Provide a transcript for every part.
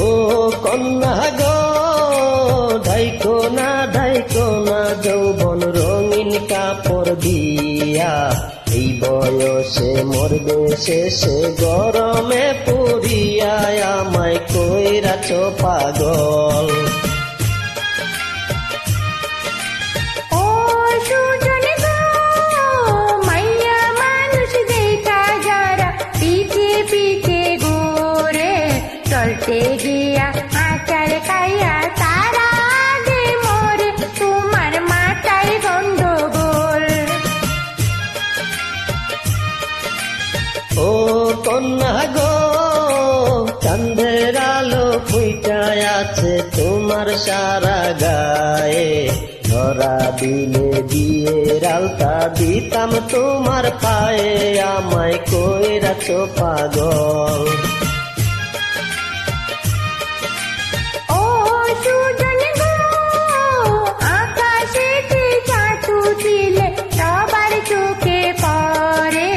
ও কন্যা গো ঢাইকো না যৌবন রঙিন কাপড় দিয়া, এই বয়সে মরবে শেষে গরমে পুরিয়া, আমায় কইরাছ পাগল। ও সুজন গো মাইয়া মানুষ দেখা যারা পিছে পিছে ঘুরে, চলতে গিয়া আচার খাইয়া তারা আগে মরে, তোমার মাথায় গন্ডগোল। ও কন্যা গো চাঁদের আলো ফুইটায় আছে তোমার সারা গায়ে, ধরা দিলে বিয়ের আলতা দিতাম তোমার পায়ে, আমায় কইরাছ পাগল। ও সুজন গো আকাশেতে চাঁদ উঠিলে সবার চোখে পড়ে,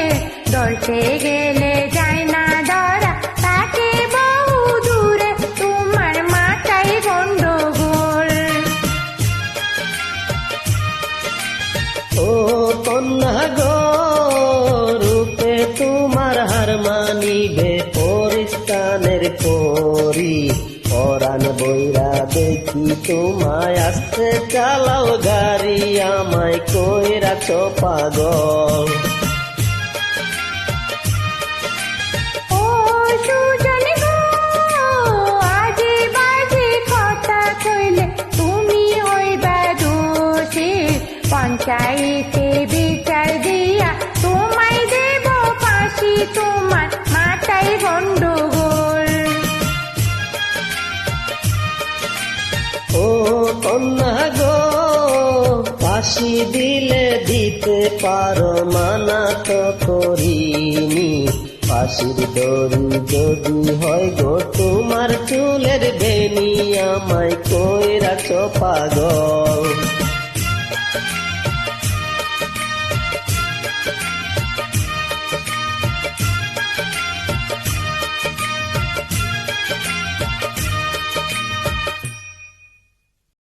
ধরতে গেলে যায় না ধরা তাকে বহু দূরে, তোমার মাথায় গন্ডগোল। ও কন্যা গো রূপে তোমার হার মানিবে পরিস্তানের পরি, পরাণ বইরা দেখি তোমায় আসতে চালাও গাড়ি, আমায় কইরাছ পাগল। ও সুজন গো আজে বাজে কথা কইলে তুমি হইবা দোষী, পঞ্চায়েতে বিচার দিয়া তোমায় দেব ফাঁসি, তোমার মাথায় গন্ডগোল। ও কন্যা গো ফাঁসি দিলে দিতে পারো মানা তো করিনি, ফাঁসির দড়ি যদি হয় গো তোমার চুলের বেনি, আমায় কইরাছ পাগল।